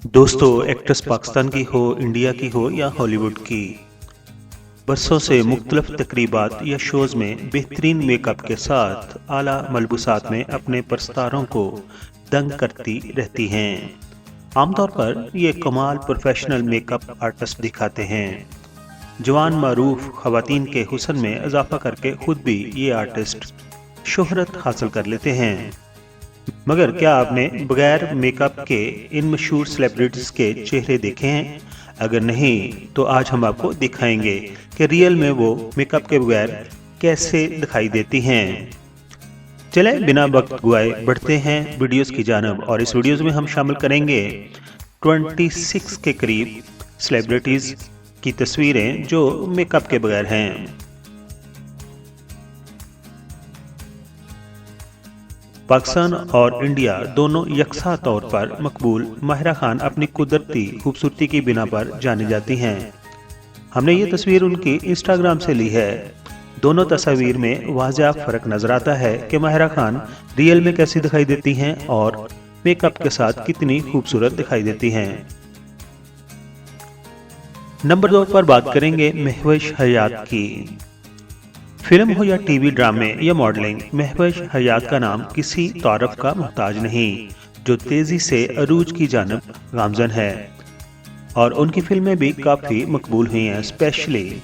दोस्तों, एक्ट्रेस पाकिस्तान की हो, इंडिया की हो या हॉलीवुड की, बरसों से मुख्तलिफ तकरीबात या शोज़ में बेहतरीन मेकअप के साथ आला मलबूसात में अपने परस्तारों को दंग करती रहती हैं। आमतौर पर ये कमाल प्रोफेशनल मेकअप आर्टिस्ट दिखाते हैं। जवान मारूफ खवातीन के हुस्न में इजाफा करके खुद भी ये आर्टिस्ट शोहरत हासिल कर लेते हैं। मगर क्या आपने बगैर मेकअप के इन मशहूर सेलिब्रिटीज के चेहरे देखे हैं? अगर नहीं तो आज हम आपको दिखाएंगे कि रियल में वो मेकअप के बगैर कैसे दिखाई देती हैं। चले बिना वक्त गुआए बढ़ते हैं वीडियोस की जानब, और इस वीडियोस में हम शामिल करेंगे 26 के करीब सेलिब्रिटीज की तस्वीरें जो मेकअप के बगैर हैं। पाकिस्तान और इंडिया दोनों यकसा तौर पर मकबूल माहिरा खान अपनी कुदरती खूबसूरती की बिना पर जानी जाती हैं। हमने ये तस्वीर उनकी इंस्टाग्राम से ली है। दोनों तस्वीर में वाज़ेह फ़र्क नजर आता है कि माहिरा खान रियल में कैसी दिखाई देती हैं और मेकअप के साथ कितनी खूबसूरत दिखाई देती हैं। नंबर 2 पर बात करेंगे महविश हयात की। फिल्म हो या टीवी ड्रामे या मॉडलिंग, महविश हयात का नाम किसी तारफ का मोहताज नहीं, जो तेजी से अरूज की जानब गामजन है और उनकी फिल्में भी काफी मकबूल हुई हैं। स्पेशली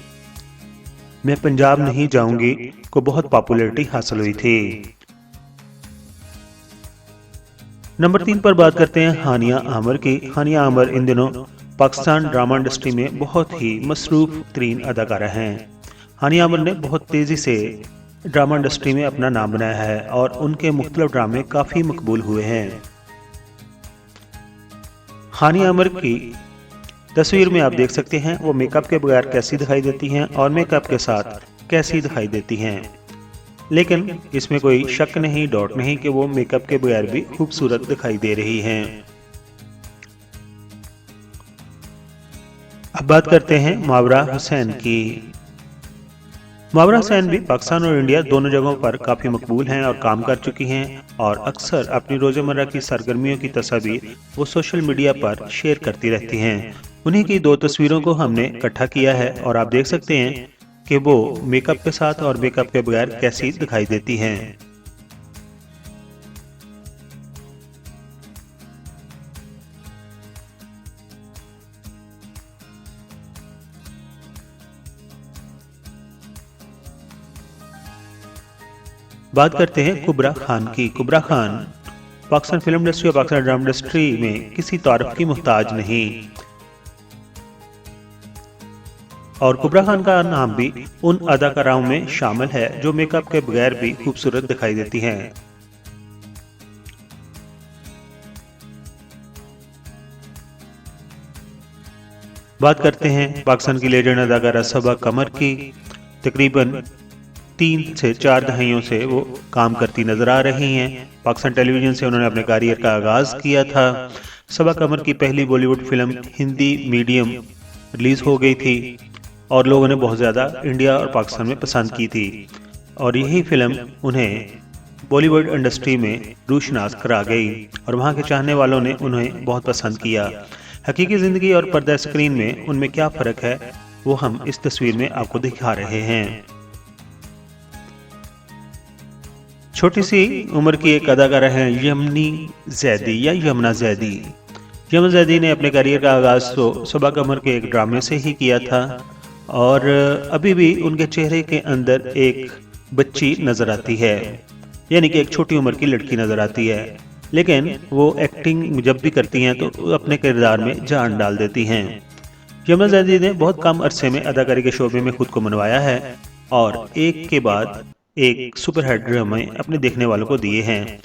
मैं पंजाब नहीं जाऊंगी को बहुत पॉपुलैरिटी हासिल हुई थी। नंबर 3 पर बात करते हैं हानिया आमिर की। हानिया आमिर इन दिनों पाकिस्तान ड्रामा इंडस्ट्री में बहुत ही मसरूफ तरीन अदाकारा हैं। हानिया आमिर ने बहुत तेज़ी से ड्रामा इंडस्ट्री में अपना नाम बनाया है और उनके मुख्तलिफ ड्रामे काफ़ी मकबूल हुए हैं। हानिया आमिर की तस्वीर में आप देख सकते हैं वो मेकअप के बगैर कैसी दिखाई देती हैं और मेकअप के साथ कैसी दिखाई देती हैं। लेकिन इसमें कोई शक नहीं, डाउट नहीं कि वो मेकअप के बगैर भी खूबसूरत दिखाई दे रही हैं। अब बात करते हैं मावरा हुसैन की। मावरा हुसैन भी पाकिस्तान और इंडिया दोनों जगहों पर काफ़ी मकबूल हैं और काम कर चुकी हैं और अक्सर अपनी रोज़मर्रा की सरगर्मियों की तस्वीर वो सोशल मीडिया पर शेयर करती रहती हैं। उन्हीं की 2 तस्वीरों को हमने इकट्ठा किया है और आप देख सकते हैं कि वो मेकअप के साथ और मेकअप के बगैर कैसी दिखाई देती हैं। बात करते हैं कुबरा खान की। कुबरा खान पाकिस्तान फिल्म इंडस्ट्री और पाकिस्तान ड्रामा इंडस्ट्री में किसी तारीफ की मोहताज नहीं, और कुबरा खान का नाम भी उन अदाकाराओं में शामिल है जो मेकअप के बगैर भी खूबसूरत दिखाई देती हैं। बात करते हैं पाकिस्तान की लेजेंड अदाकारा सबा कमर की। तकरीबन 3 से 4 दहाइयों से वो काम करती नजर आ रही हैं। पाकिस्तान टेलीविजन से उन्होंने अपने करियर का आगाज किया था। सबा कमर की पहली Bollywood film Hindi medium release हो गई थी और लोगों ने बहुत ज़्यादा इंडिया और पाकिस्तान में पसंद की थी और यही फिल्म उन्हें बॉलीवुड इंडस्ट्री में रूशनास करा गई और वहाँ के चाहने वालों ने उन्हें बहुत पसंद किया। हकीकी ज़िंदगी और पर्दा स्क्रीन में उनमें क्या फ़र्क है वो हम इस तस्वीर में आपको दिखा रहे हैं। छोटी सी उम्र की एक अदाकारा है यमनी जैदी या यमुना जैदी। यमुना जैदी ने अपने करियर का आगाज़ तो सबा कमर के एक ड्रामे से ही किया था और अभी भी उनके चेहरे के अंदर एक बच्ची नज़र आती है, यानी कि एक छोटी उम्र की लड़की नज़र आती है। लेकिन वो एक्टिंग जब भी करती हैं तो अपने किरदार में जान डाल देती हैं। यमुना जैदी ने बहुत कम अरसे में अदाकारी के शोबे में खुद को मनवाया है और एक के बाद एक सुपरहिट ड्रामे अपने देखने वालों को दिए हैं।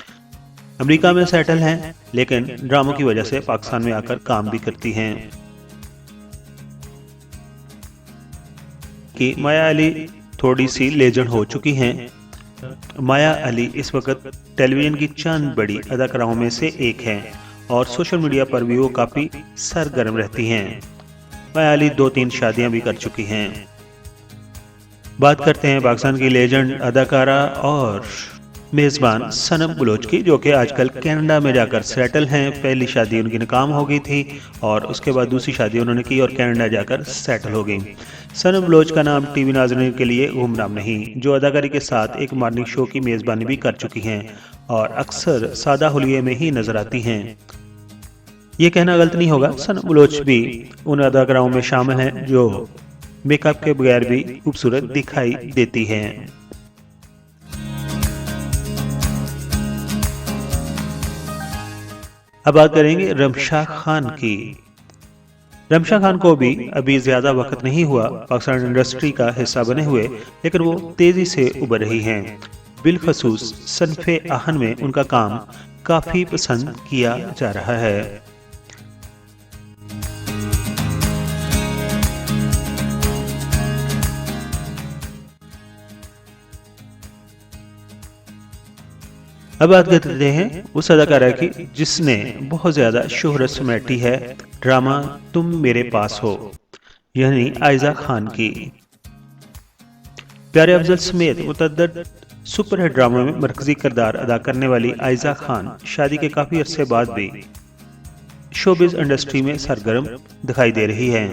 अमेरिका में सेटल हैं लेकिन ड्रामों की वजह से पाकिस्तान में आकर काम भी करती हैं। कि माया अली थोड़ी सी लेजेंड हो चुकी हैं। माया अली इस वक्त टेलीविजन की चंद बड़ी अदाकाराओं में से एक हैं और सोशल मीडिया पर भी वो काफ़ी सरगर्म रहती हैं। माया अली 2-3 शादियां भी कर चुकी हैं। बात करते हैं पाकिस्तान की लेजेंड अदाकारा और मेज़बान सनम बलोच की, जो कि आजकल कनाडा में जाकर सेटल हैं। पहली शादी उनकी नाकाम हो गई थी और उसके बाद दूसरी शादी उन्होंने की और कनाडा जाकर सेटल हो गई। सनम बलोच का नाम टीवी नाज़रीन के लिए गुमनाम नहीं, जो अदाकारी के साथ एक मॉर्निंग शो की मेज़बानी भी कर चुकी हैं और अक्सर सादा हुलिये में ही नजर आती हैं। ये कहना गलत नहीं होगा, सनम बलोच भी उन अदाकाराओं में शामिल हैं जो मेकअप के बगैर भी खूबसूरत दिखाई देती हैं। अब बात करेंगे रमशा खान की। रमशा खान को भी अभी ज्यादा वक्त नहीं हुआ पाकिस्तान इंडस्ट्री का हिस्सा बने हुए, लेकिन वो तेजी से उभर रही हैं। बिलखसूस सनफे आहन में उनका काम काफी पसंद किया जा रहा है। अब बात करते हैं उस अदाकारा की जिसने बहुत ज्यादा शोहरत समेटी है ड्रामा तुम मेरे पास हो, यानी आयजा खान की। प्यारे अफजल समेत मुतअद्दिद सुपरहिट ड्रामा में मरकजी किरदार अदा करने वाली आयजा खान शादी के काफी अरसे बाद भी शोबिज इंडस्ट्री में सरगर्म दिखाई दे रही हैं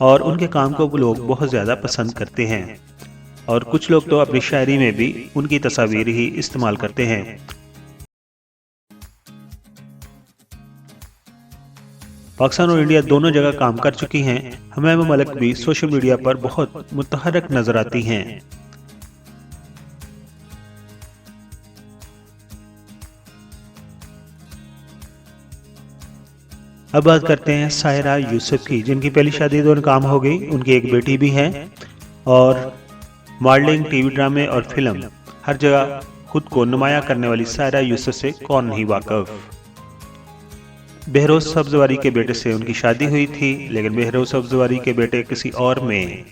और उनके काम को लोग बहुत ज्यादा पसंद करते हैं और कुछ लोग तो अपनी शायरी में भी उनकी तस्वीर ही इस्तेमाल करते हैं। पाकिस्तान और इंडिया दोनों जगह काम कर चुकी हैं। हमामा मलिक भी सोशल मीडिया पर बहुत मुतहरक नजर आती हैं। अब बात करते हैं सायरा यूसुफ की, जिनकी पहली शादी दोनों काम हो गई। उनकी एक बेटी भी है और मॉडलिंग, टीवी ड्रामे और फिल्म हर जगह खुद को नुमाया करने वाली सायरा यूसुफ से कौन नहीं वाकिफ। बहरोज सब्जवारी के बेटे से उनकी शादी हुई थी, लेकिन बहरोज सब्जवारी के बेटे किसी और में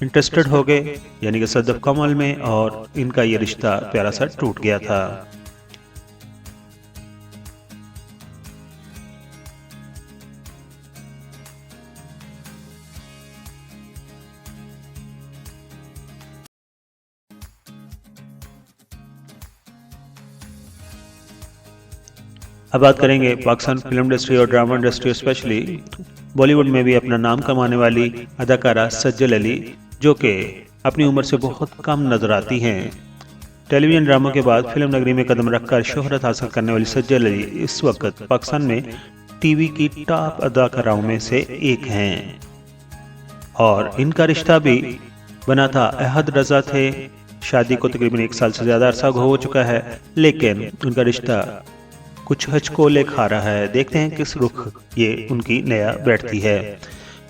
इंटरेस्टेड हो गए, यानी कि सदफ कमल में, और इनका ये रिश्ता प्यारा सा टूट गया था। अब बात करेंगे पाकिस्तान फिल्म इंडस्ट्री और ड्रामा इंडस्ट्री, स्पेशली बॉलीवुड में भी अपना नाम कमाने वाली अदाकारा सज्जल अली, जो कि अपनी उम्र से बहुत कम नजर आती हैं। टेलीविजन ड्रामा के बाद फिल्म नगरी में कदम रखकर शोहरत हासिल करने वाली सज्जल अली इस वक्त पाकिस्तान में टीवी की टॉप अदाकाराओं में से एक हैं और इनका रिश्ता भी बना था। अहद रजा थे, शादी को तकरीबन 1 साल से ज्यादा अरसा हो चुका है, लेकिन उनका रिश्ता कुछ हचकोले खा रहा है। देखते हैं किस रुख ये उनकी नया बैठती है।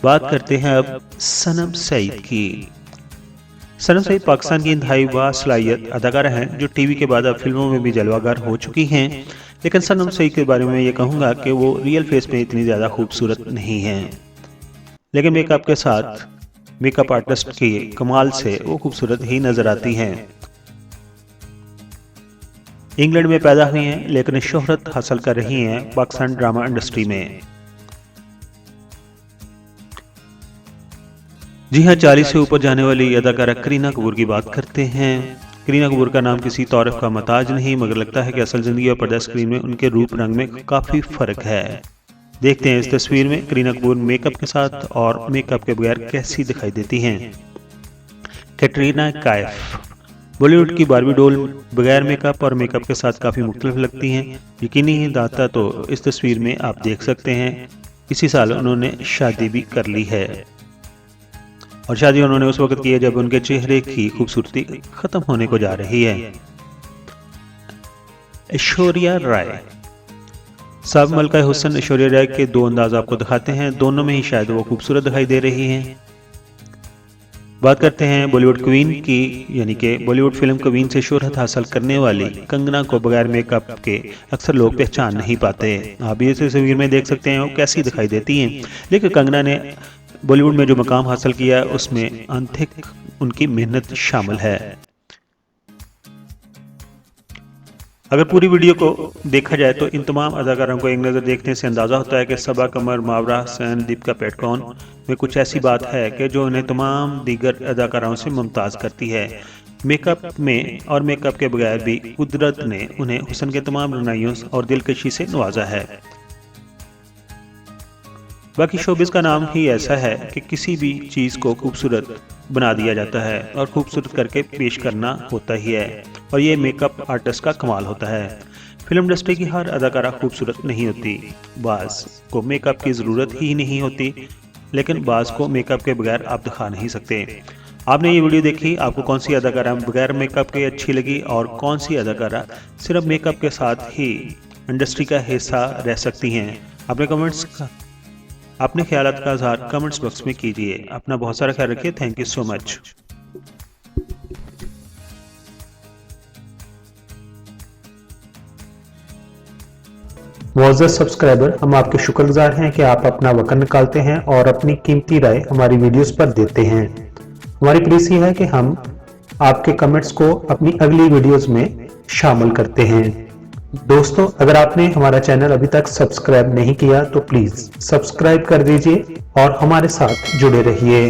बात करते हैं अब सनम सईद की। सनम सईद पाकिस्तान की इंतहाई बासलाहियत अदाकारा हैं जो टीवी के बाद अब फिल्मों में भी जलवागर हो चुकी हैं, लेकिन सनम सईद के बारे में ये कहूँगा कि वो रियल फेस में इतनी ज़्यादा खूबसूरत नहीं हैं, लेकिन मेकअप के साथ मेकअप आर्टिस्ट के कमाल से वो खूबसूरत ही नजर आती हैं। इंग्लैंड में पैदा हुई हैं, लेकिन शोहरत हासिल कर रही हैं पाकिस्तान ड्रामा इंडस्ट्री में। जी हाँ, 40 से ऊपर जाने वाली अदाकारा करीना कपूर की बात करते हैं। करीना कपूर का नाम किसी तारीफ का मोहताज नहीं, मगर लगता है कि असल जिंदगी और पर्दा स्क्रीन में उनके रूप रंग में काफी फर्क है। देखते हैं इस तस्वीर में करीना कपूर मेकअप के साथ और मेकअप के बगैर कैसी दिखाई देती हैं। कैटरीना कैफ बॉलीवुड की बारबी डॉल बगैर मेकअप और मेकअप के साथ काफ़ी मुख्तलिफ लगती हैं। यकीनी ही दाता तो इस तस्वीर में आप देख सकते हैं। इसी साल उन्होंने शादी भी कर ली है और शादी उन्होंने उस वक्त की है जब उनके चेहरे की खूबसूरती खत्म होने को जा रही है। ऐश्वर्या राय, साब मलका हुसन ऐश्वर्या राय के दो अंदाज आपको दिखाते हैं, दोनों में ही शायद वो खूबसूरत दिखाई दे रही हैं। बात करते हैं बॉलीवुड क्वीन की, यानी कि बॉलीवुड फिल्म क्वीन से शोहरत हासिल करने वाली कंगना को बगैर मेकअप के अक्सर लोग पहचान नहीं पाते। आप ये तस्वीर में देख सकते हैं वो कैसी दिखाई देती हैं, लेकिन कंगना ने बॉलीवुड में जो मकाम हासिल किया है उसमें अंधिक उनकी मेहनत शामिल है। अगर पूरी वीडियो को देखा जाए तो इन तमाम अदाकारों को एक नज़र देखने से अंदाज़ा होता है कि सबा कमर, मावरा हसन, दीपिका पादुकोण में कुछ ऐसी बात है कि जो उन्हें तमाम दीगर अदाकाराओं से मुमताज़ करती है। मेकअप में और मेकअप के बगैर भी कुदरत ने उन्हें हुस्न के तमाम रंगाइयों और दिलकशी से नवाजा है। बाकी शोबिस का नाम ही ऐसा है कि किसी भी चीज़ को खूबसूरत बना दिया जाता है और खूबसूरत करके पेश करना होता ही है, और ये मेकअप आर्टिस्ट का कमाल होता है। फिल्म इंडस्ट्री की हर अदाकारा खूबसूरत नहीं होती, बाज़ को मेकअप की ज़रूरत ही नहीं होती, लेकिन बाज़ को मेकअप के बगैर आप दिखा नहीं सकते। आपने ये वीडियो देखी, आपको कौन सी अदाकारा बगैर मेकअप के अच्छी लगी और कौन सी अदाकारा सिर्फ मेकअप के साथ ही इंडस्ट्री का हिस्सा रह सकती हैं? अपने ख्यालात का इज़हार कमेंट्स बॉक्स में कीजिए। अपना बहुत सारा ख्याल रखिए। Thank you so much. मुअज़्ज़ज़ सब्सक्राइबर, हम आपके शुक्रगुजार हैं कि आप अपना वक्त निकालते हैं और अपनी कीमती राय हमारी वीडियोस पर देते हैं। हमारी प्लीज है कि हम आपके कमेंट्स को अपनी अगली वीडियोस में शामिल करते हैं। दोस्तों, अगर आपने हमारा चैनल अभी तक सब्सक्राइब नहीं किया तो प्लीज सब्सक्राइब कर दीजिए और हमारे साथ जुड़े रहिए।